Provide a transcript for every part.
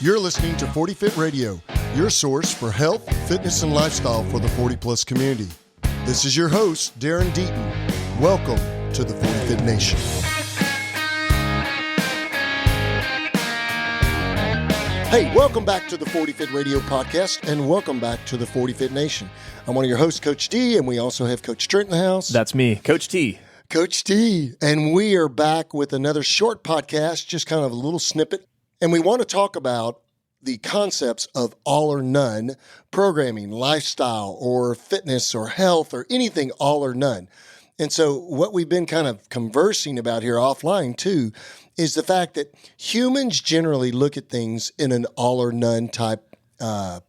You're listening to 40 Fit Radio, your source for health, fitness, and lifestyle for the 40-plus community. This is your host, Darin. Welcome to the 40 Fit Nation. Hey, welcome back to the 40 Fit Radio podcast, and welcome back to the 40 Fit Nation. I'm one of your hosts, Coach D, and we also have Coach Trent in the house. That's me, Coach T. Coach T, and we are back with another short podcast, just kind of a little snippet. And we want to talk about the concepts of all or none programming, lifestyle, or fitness, or health, or anything all or none. And so what we've been kind of conversing about here offline too is the fact that humans generally look at things in an all or none type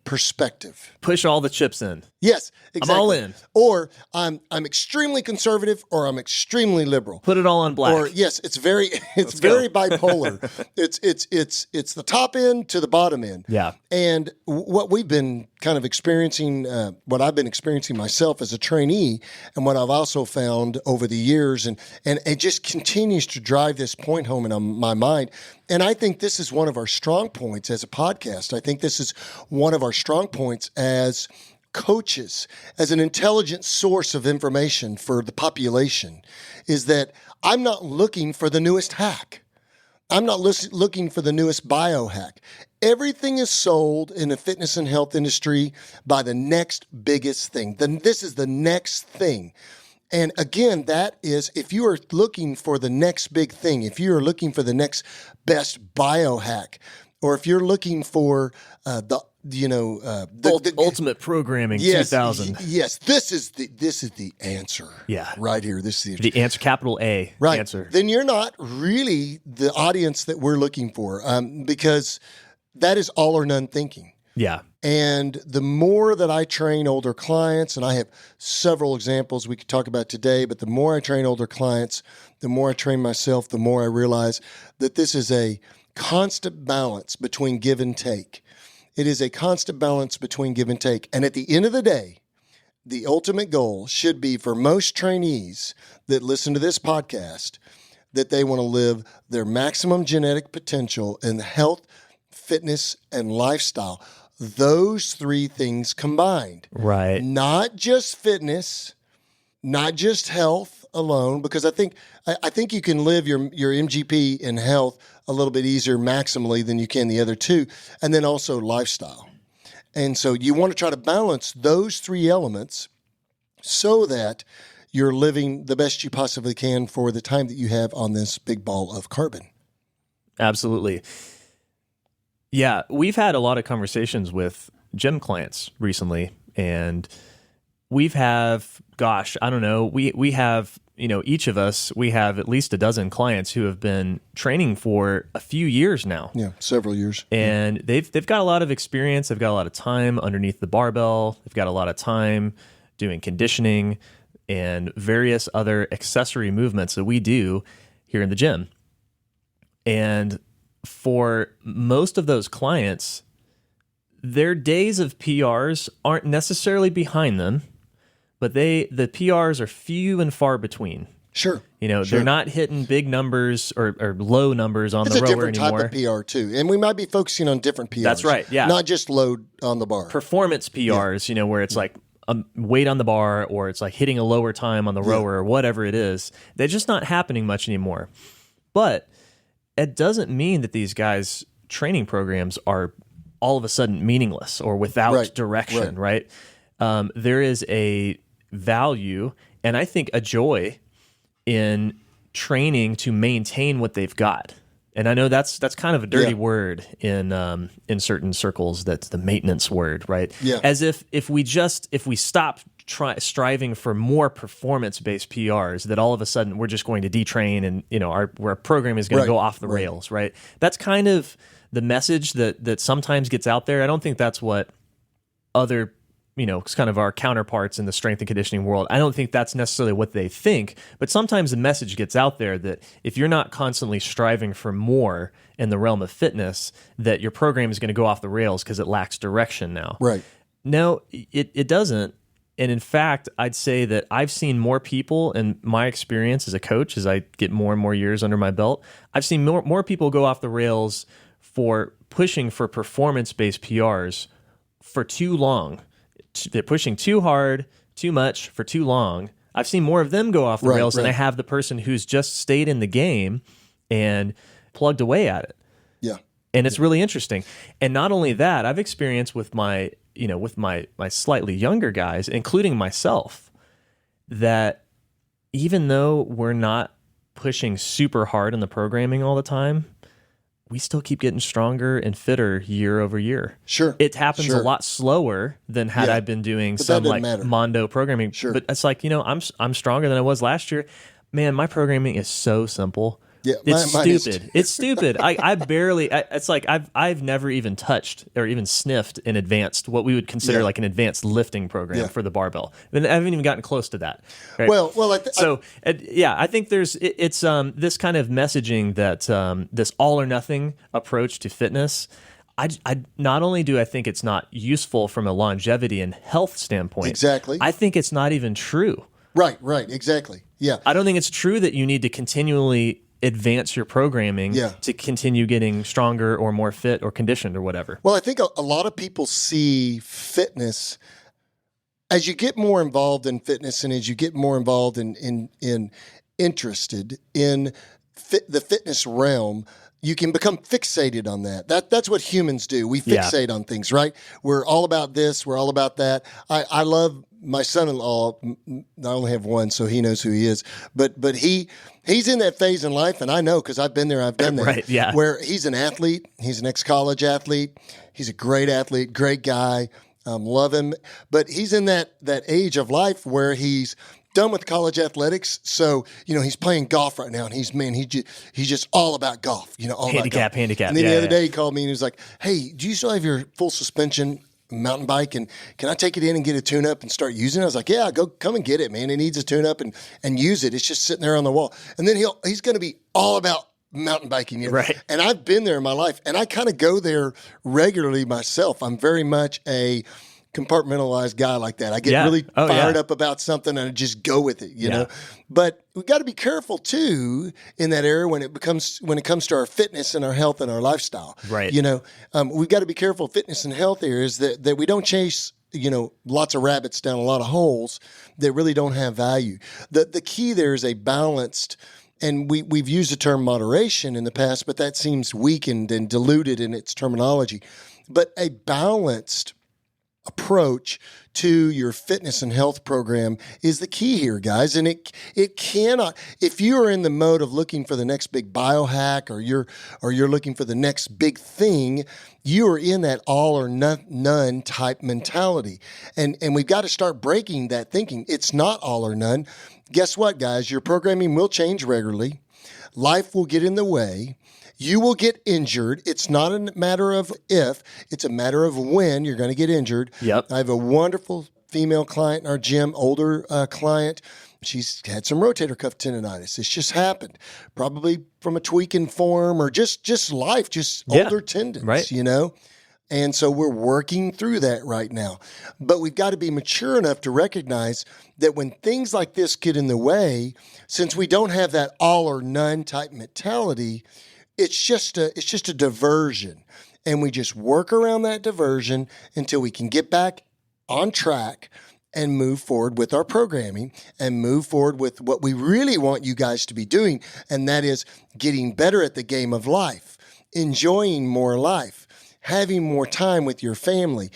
perspective. Push all the chips in. Yes, exactly. I'm all in. Or I'm extremely conservative, or I'm extremely liberal. Put it all on black. Or yes, it's very bipolar. It's the top end to the bottom end. Yeah. And what we've been kind of experiencing, what I've been experiencing myself as a trainee, and what I've also found over the years, and it just continues to drive this point home in my mind. And I think this is one of our strong points as a podcast. I think this is one of our strong points as coaches, as an intelligent source of information for the population, is that I'm not looking for the newest hack. I'm not looking for the newest biohack. Everything is sold in the fitness and health industry by the next biggest thing. This is the next thing. And again, that is, if you are looking for the next big thing, if you are looking for the next best biohack, or if you're looking for the ultimate programming, yes, 2000. Yes, this is the answer. Yeah, right here. This is the answer, capital A. Right. Answer. Then you're not really the audience that we're looking for, because that is all or none thinking. Yeah. And the more that I train older clients, and I have several examples we could talk about today, but the more I train older clients, the more I train myself, the more I realize that this is a constant balance between give and take. It is a constant balance between give and take. And at the end of the day, the ultimate goal should be for most trainees that listen to this podcast, that they want to live their maximum genetic potential in health, fitness, and lifestyle. Those three things combined. Right. Not just fitness, not just health alone, because I think you can live your MGP in health a little bit easier maximally than you can the other two, and then also lifestyle. And so you want to try to balance those three elements so that you're living the best you possibly can for the time that you have on this big ball of carbon. Absolutely. Yeah, we've had a lot of conversations with gym clients recently, and we have each of us, we have at least a dozen clients who have been training for a few years now. Yeah, several years. And they've got a lot of experience. They've got a lot of time underneath the barbell. They've got a lot of time doing conditioning and various other accessory movements that we do here in the gym. And for most of those clients, their days of PRs aren't necessarily behind them, but the PRs are few and far between. Sure. They're not hitting big numbers or low numbers on the rower anymore. It's a different type of PR too. And we might be focusing on different PRs. That's right, yeah. Not just load on the bar. Performance PRs, where it's like weight on the bar, or it's like hitting a lower time on the rower, or whatever it is. They're just not happening much anymore. But it doesn't mean that these guys' training programs are all of a sudden meaningless or without direction, right? There is a value, and I think a joy, in training to maintain what they've got. And I know that's kind of a dirty word in certain circles. That's the maintenance word, right? Yeah. As if we stop striving for more performance-based PRs, that all of a sudden we're just going to detrain, and our program is going to go off the rails, right? That's kind of the message that sometimes gets out there. I don't think that's what other it's kind of our counterparts in the strength and conditioning world. I don't think that's necessarily what they think, but sometimes the message gets out there that if you're not constantly striving for more in the realm of fitness, that your program is going to go off the rails because it lacks direction now. Right. No, it doesn't. And in fact, I'd say that I've seen more people, in my experience as a coach, as I get more and more years under my belt, I've seen more people go off the rails for pushing for performance-based PRs for too long. They're pushing too hard, too much for too long. I've seen more of them go off the rails than I have the person who's just stayed in the game and plugged away at it. Yeah. And it's really interesting. And not only that, I've experienced with my slightly younger guys, including myself, that even though we're not pushing super hard in the programming all the time, we still keep getting stronger and fitter year over year. Sure. It happens a lot slower than had I been doing some like Mondo programming. Sure. But it's like, I'm stronger than I was last year. Man, my programming is so simple. Yeah, it's stupid. It's stupid. I barely. It's like I've never even touched or even sniffed an advanced, what we would consider like an advanced lifting program for the barbell. And I haven't even gotten close to that. Right? Well, I think there's it's this kind of messaging that this all or nothing approach to fitness. I not only do I think it's not useful from a longevity and health standpoint. Exactly. I think it's not even true. Right. Exactly. Yeah. I don't think it's true that you need to continually advance your programming to continue getting stronger or more fit or conditioned or whatever. Well, I think a lot of people see fitness as you get more involved in fitness and as you get more involved in interested in the fitness realm, you can become fixated on that. That's what humans do. We fixate on things, right? We're all about this. We're all about that. I love my son-in-law. I only have one, so he knows who he is. But he's in that phase in life, and I know because I've been there, I've done that. Right, yeah. Where he's an athlete. He's an ex-college athlete. He's a great athlete, great guy. Love him. But he's in that age of life where he's done with college athletics. So, he's playing golf right now, and he's just all about golf, all handicap. And then the other day he called me and he was like, "Hey, do you still have your full suspension mountain bike, and can I take it in and get a tune-up and start using it?" I was like, "Yeah, come and get it, man. It needs a tune-up and use it. It's just sitting there on the wall." And then he's going to be all about mountain biking, right? And I've been there in my life, and I kind of go there regularly myself. I'm very much a compartmentalized guy like that. I get really fired up about something and I just go with it, you know. But we got to be careful too in that area when it comes to our fitness and our health and our lifestyle. Right. We've got to be careful. Fitness and health areas that we don't chase lots of rabbits down a lot of holes that really don't have value. The key there is a balanced. And we've used the term moderation in the past, but that seems weakened and diluted in its terminology. But a balanced approach to your fitness and health program is the key here, guys. And it cannot, if you are in the mode of looking for the next big biohack or you're looking for the next big thing, you are in that all or none type mentality. And we've got to start breaking that thinking. It's not all or none. Guess what, guys? Your programming will change regularly. Life will get in the way. You will get injured. It's not a matter of if, it's a matter of when you're going to get injured. Yep. I have a wonderful female client in our gym, older client. She's had some rotator cuff tendonitis. It's just happened, probably from a tweak in form or just life, older tendons, right. And so we're working through that right now. But we've got to be mature enough to recognize that when things like this get in the way, since we don't have that all or none type mentality, it's just a diversion. And we just work around that diversion until we can get back on track and move forward with our programming and move forward with what we really want you guys to be doing. And that is getting better at the game of life, enjoying more life, having more time with your family,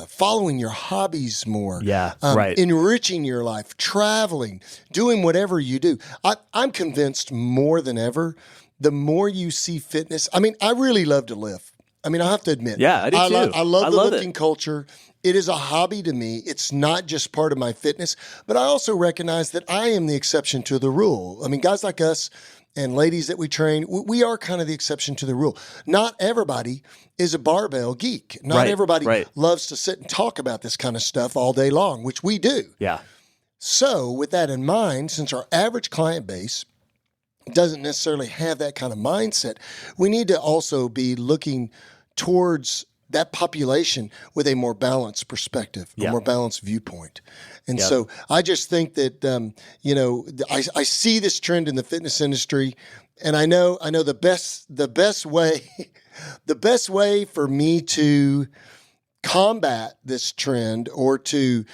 following your hobbies more, right. enriching your life, traveling, doing whatever you do. I'm convinced more than ever, the more you see fitness, I really love to lift. I have to admit. Yeah, I do too. I love the lifting culture. It is a hobby to me. It's not just part of my fitness, but I also recognize that I am the exception to the rule. Guys like us and ladies that we train, we are kind of the exception to the rule. Not everybody is a barbell geek. Not everybody loves to sit and talk about this kind of stuff all day long, which we do. Yeah. So with that in mind, since our average client base doesn't necessarily have that kind of mindset, we need to also be looking towards that population with a more balanced perspective, a more balanced viewpoint. And so I just think that, I see this trend in the fitness industry And I know the best way, the best way for me to combat this trend or to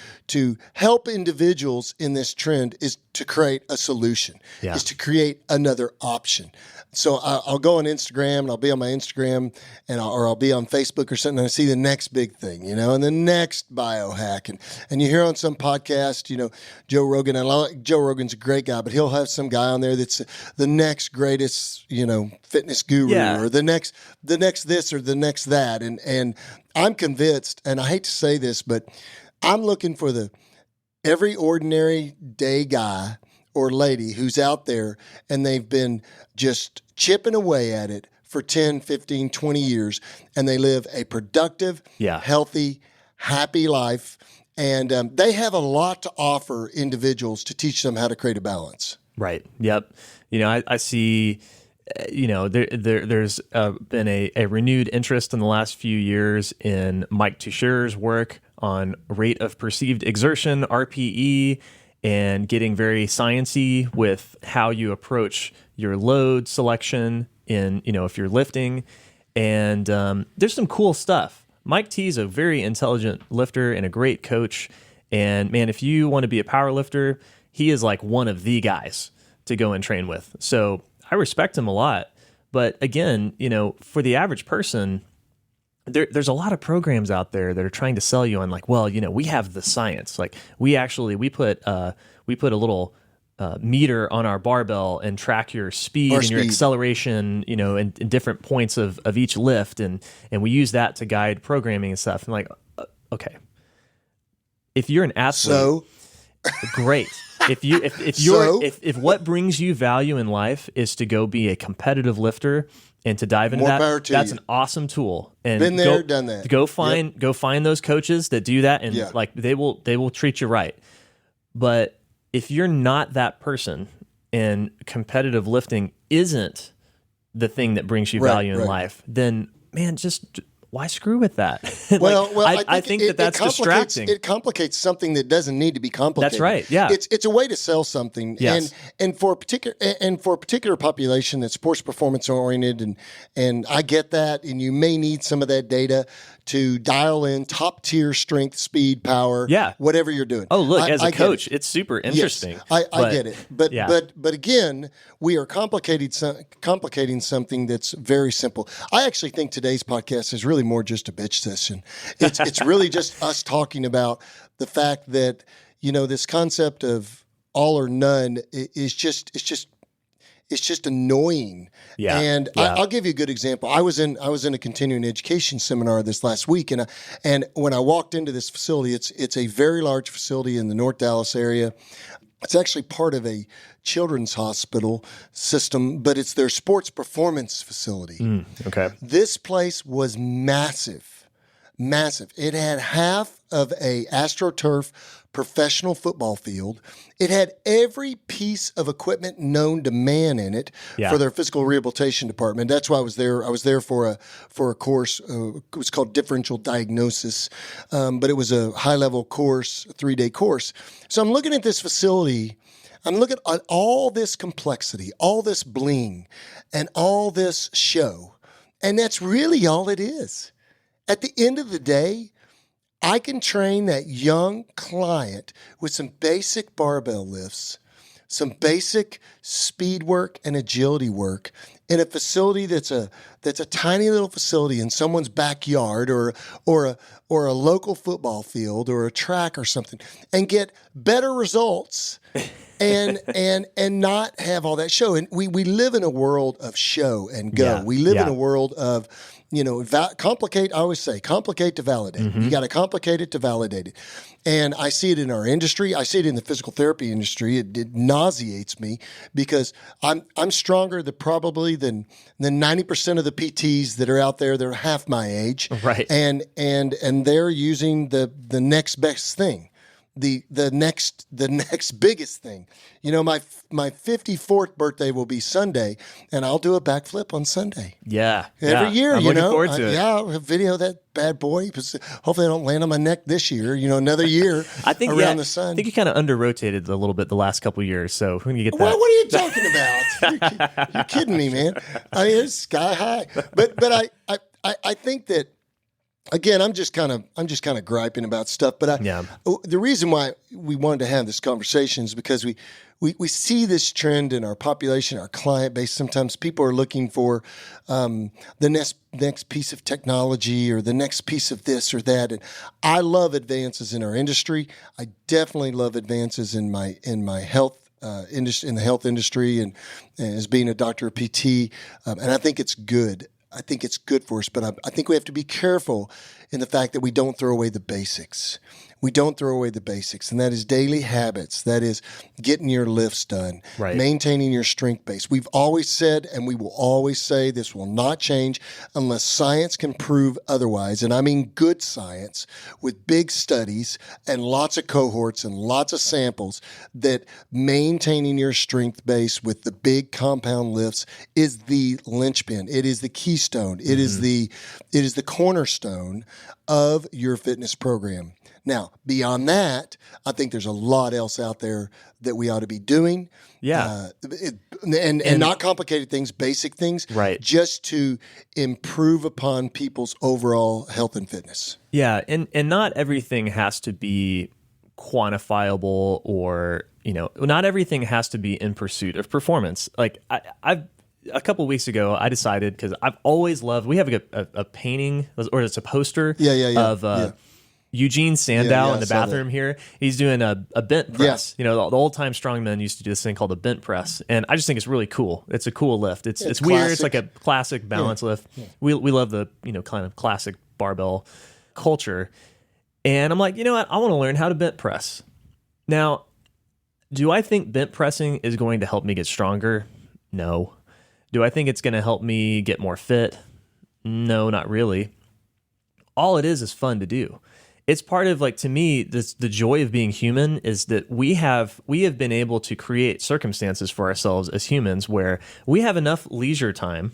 help individuals in this trend is to create a solution, is to create another option. So I'll go on Instagram and I'll be on my Instagram or I'll be on Facebook or something and I see the next big thing, and the next biohack. And you hear on some podcast, Joe Rogan, and Joe Rogan's a great guy, but he'll have some guy on there that's the next greatest, fitness guru or the next this or the next that. And I'm convinced, and I hate to say this, but I'm looking for the every ordinary day guy or lady who's out there and they've been just chipping away at it for 10, 15, 20 years, and they live a productive, healthy, happy life. And they have a lot to offer individuals to teach them how to create a balance. Right. Yep. I see, there's been a renewed interest in the last few years in Mike Tucher's work on rate of perceived exertion, RPE, and getting very sciencey with how you approach your load selection in, if you're lifting. And there's some cool stuff. Mike T is a very intelligent lifter and a great coach. And man, if you want to be a power lifter, he is like one of the guys to go and train with. So I respect him a lot. But again, for the average person, there's a lot of programs out there that are trying to sell you on like, well, we have the science. Like we put a little meter on our barbell and track your speed and your acceleration, in different points of each lift. And we use that to guide programming and stuff. And like, okay, if you're an athlete, so great. If what brings you value in life is to go be a competitive lifter and to dive into that, that's an awesome tool. And been there, done that. Go find those coaches that do that, and like they will treat you right. But if you're not that person, and competitive lifting isn't the thing that brings you value in life, then man, just why screw with that? I think that's distracting. It complicates something that doesn't need to be complicated. That's right. Yeah, it's a way to sell something. Yes. and for a particular population that's sports performance oriented, and I get that, and you may need some of that data to dial in top tier strength, speed, power, whatever you're doing. Oh, look, as a coach, it's super interesting. Yes, I get it. But again, we are complicating something that's very simple. I actually think today's podcast is really more just a bitch session. It's really just us talking about the fact that, this concept of all or none is just annoying. Yeah. And I'll give you a good example. I was in a continuing education seminar this last week, and when I walked into this facility, it's a very large facility in the North Dallas area. It's actually part of a children's hospital system, but it's their sports performance facility. Okay. This place was massive. It had half of a AstroTurf professional football field. It had every piece of equipment known to man in it for their physical rehabilitation department. That's why I was there. I was there for a course. It was called differential diagnosis, but it was a high-level course, a 3-day course. So I'm looking at this facility. I'm looking at all this complexity, all this bling, and all this show, and that's really all it is. At the end of the day, I can train that young client with some basic barbell lifts, some basic speed work and agility work in a facility that's a tiny little facility in someone's backyard or a local football field or a track or something, and get better results and not have all that show. And we live in a world of show and go. Yeah. We live in a world of complicate. I always say complicate to validate. Mm-hmm. You got to complicate it to validate it. And I see it in our industry. I see it in the physical therapy industry. It nauseates me because I'm stronger than 90% of the PTs that are out there. They're half my age. Right. And they're using the next best thing. the next biggest thing. You know, my 54th birthday will be Sunday, and I'll do a backflip on Sunday. Yeah. Every year, I'm looking forward to it. Yeah, I'll video that bad boy. Hopefully I don't land on my neck this year, another year I think around the sun. I think you kind of under-rotated a little bit the last couple of years, so when you get that. Well, what are you talking about? You're kidding me, man. I mean, it's sky high. But I think that, again, I'm just kind of griping about stuff. But the reason why we wanted to have this conversation is because we see this trend in our population, our client base. Sometimes people are looking for the next piece of technology or the next piece of this or that. And I love advances in our industry. I definitely love advances in my health industry, in the health industry, and as being a doctor of PT. And I think it's good. I think it's good for us, but I think we have to be careful in the fact that we don't throw away the basics. We don't throw away the basics, and that is daily habits. That is getting your lifts done, right. Maintaining your strength base. We've always said, and we will always say, this will not change unless science can prove otherwise. And I mean good science with big studies and lots of cohorts and lots of samples, that maintaining your strength base with the big compound lifts is the linchpin. It is the keystone. It is the cornerstone of your fitness program. Now, beyond that, I think there's a lot else out there that we ought to be doing. Yeah. And not complicated things, basic things, right. Just to improve upon people's overall health and fitness. Yeah. And not everything has to be quantifiable, or, not everything has to be in pursuit of performance. Like I've a couple of weeks ago, I decided, because I've always loved, we have a painting, or it's a poster of Eugene Sandow in the bathroom here. He's doing a bent press. The old-time strongmen used to do this thing called a bent press, and I just think it's really cool. It's a cool lift. It's weird. It's like a classic balance lift. Yeah. We love the kind of classic barbell culture, and I'm like, you know what? I want to learn how to bent press. Now, do I think bent pressing is going to help me get stronger? No. Do I think it's going to help me get more fit? No, not really. All it is fun to do. It's part of, like, to me, the joy of being human is that we have been able to create circumstances for ourselves as humans where we have enough leisure time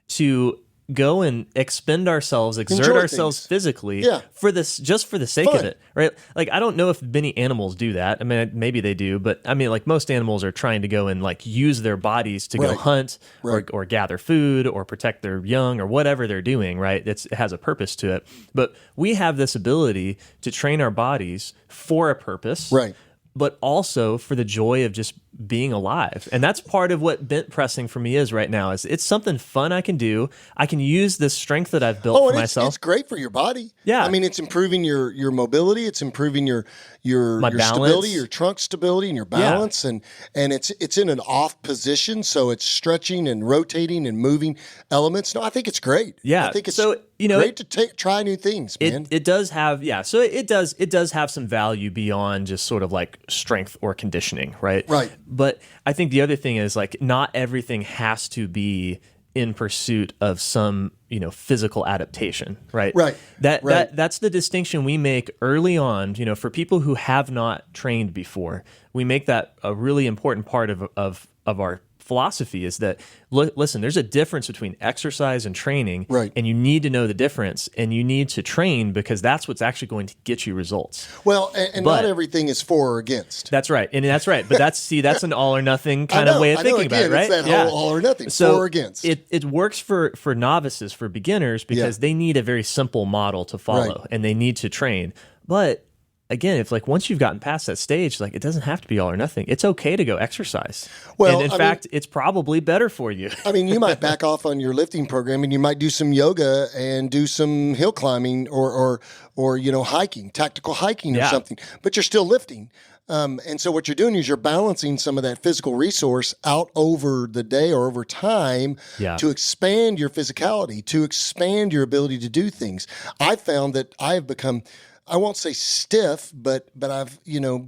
to go and exert ourselves physically for this, just for the sake of it, right? Like, I don't know if many animals do that. I mean, maybe they do, but I mean, like, most animals are trying to go and, like, use their bodies to go hunt or gather food or protect their young or whatever they're doing, right? It has a purpose to it. But we have this ability to train our bodies for a purpose, right? But also for the joy of just being alive. And that's part of what bent pressing for me is right now. Is it's something fun I can do. I can use this strength that I've built for myself. It's great for your body. Yeah. I mean, it's improving your mobility. It's improving your stability, your trunk stability and your balance. And it's in an off position. So it's stretching and rotating and moving elements. No, I think it's great. Yeah. I think it's great to try new things, man. It does have, so it does have some value beyond just sort of like strength or conditioning, right? Right. But I think the other thing is, like, not everything has to be in pursuit of some, physical adaptation, right? Right. That's the distinction we make early on, for people who have not trained before. We make that a really important part of our philosophy, is that, listen, there's a difference between exercise and training, right? And you need to know the difference, and you need to train, because that's what's actually going to get you results. Well, but not everything is for or against. That's right. But that's an all or nothing kind of way of thinking about it, right? It's that whole all or nothing, for or against. It works for novices, for beginners, because they need a very simple model to follow, and they need to train. But again, if, like, once you've gotten past that stage, like, it doesn't have to be all or nothing. It's okay to go exercise. Well, and in fact, it's probably better for you. I mean, you might back off on your lifting program, and you might do some yoga and do some hill climbing or hiking, tactical hiking or something, but you're still lifting. And so what you're doing is you're balancing some of that physical resource out over the day or over time to expand your physicality, to expand your ability to do things. I found that I have become, I won't say stiff, but I've,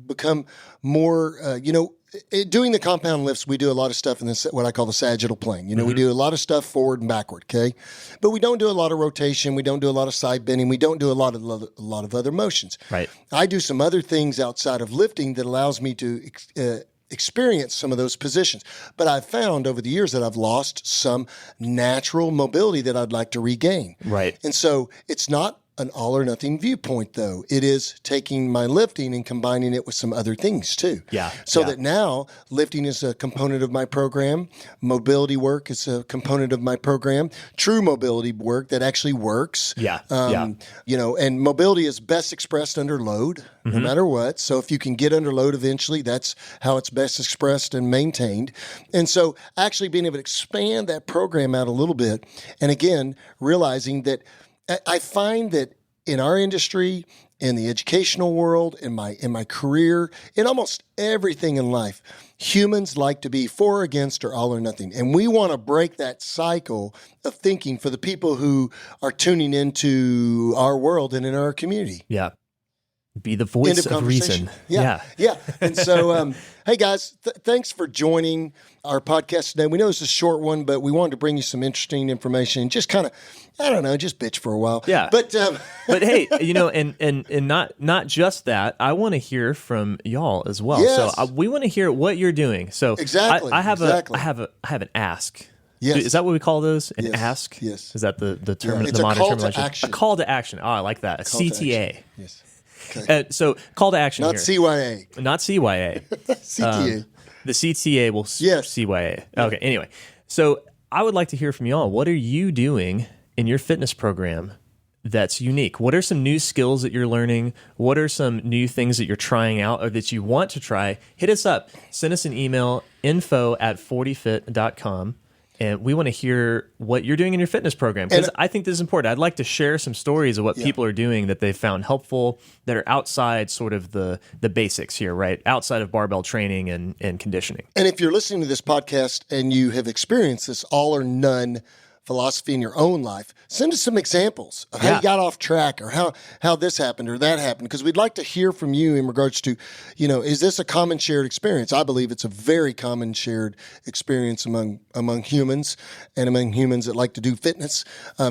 become more, doing the compound lifts, we do a lot of stuff in this, what I call the sagittal plane. We do a lot of stuff forward and backward, okay? But we don't do a lot of rotation. We don't do a lot of side bending. We don't do a lot of other motions. Right. I do some other things outside of lifting that allows me to experience some of those positions. But I've found over the years that I've lost some natural mobility that I'd like to regain. Right. And so it's not an all or nothing viewpoint, though. It is taking my lifting and combining it with some other things too. Yeah. So that now lifting is a component of my program. Mobility work is a component of my program. True mobility work that actually works. Yeah. And mobility is best expressed under load, no matter what. So if you can get under load eventually, that's how it's best expressed and maintained. And so actually being able to expand that program out a little bit, and again, realizing that I find that in our industry, in the educational world, in my career, in almost everything in life, humans like to be for or against or all or nothing. And we want to break that cycle of thinking for the people who are tuning into our world and in our community. Yeah. Be the voice of reason. Yeah. And so, hey guys, thanks for joining our podcast today. We know it's a short one, but we wanted to bring you some interesting information and just kind of, I don't know, just bitch for a while. Yeah. But hey, and not just that. I want to hear from y'all as well. Yes. So we want to hear what you're doing. So Exactly. I have Exactly. an ask. Yes. Is that what we call those? An Yes. ask? Yes. Is that the term? It's the a modern call to terminology? action. A call to action. Oh, I like that. A Call to CTA. action. Yes. Okay. So call to action Not here. CYA. Not CYA. CTA. The CTA will Yes. CYA. Okay. Anyway, so I would like to hear from y'all. What are you doing in your fitness program that's unique? What are some new skills that you're learning? What are some new things that you're trying out or that you want to try? Hit us up. Send us an email, info@40fit.com. And we want to hear what you're doing in your fitness program, because I think this is important. I'd like to share some stories of what people are doing that they've found helpful, that are outside sort of the basics here, right? Outside of barbell training and conditioning. And if you're listening to this podcast and you have experienced this all or none philosophy in your own life, send us some examples of how you got off track or how this happened or that happened, because we'd like to hear from you in regards to, is this a common shared experience? I believe it's a very common shared experience among humans and among humans that like to do fitness.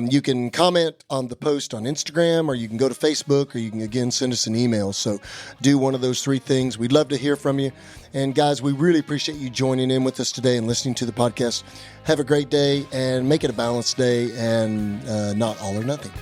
You can comment on the post on Instagram, or you can go to Facebook, or you can, again, send us an email. So do one of those three things. We'd love to hear from you. And guys, we really appreciate you joining in with us today and listening to the podcast. Have a great day and make it a balanced day and not all or nothing.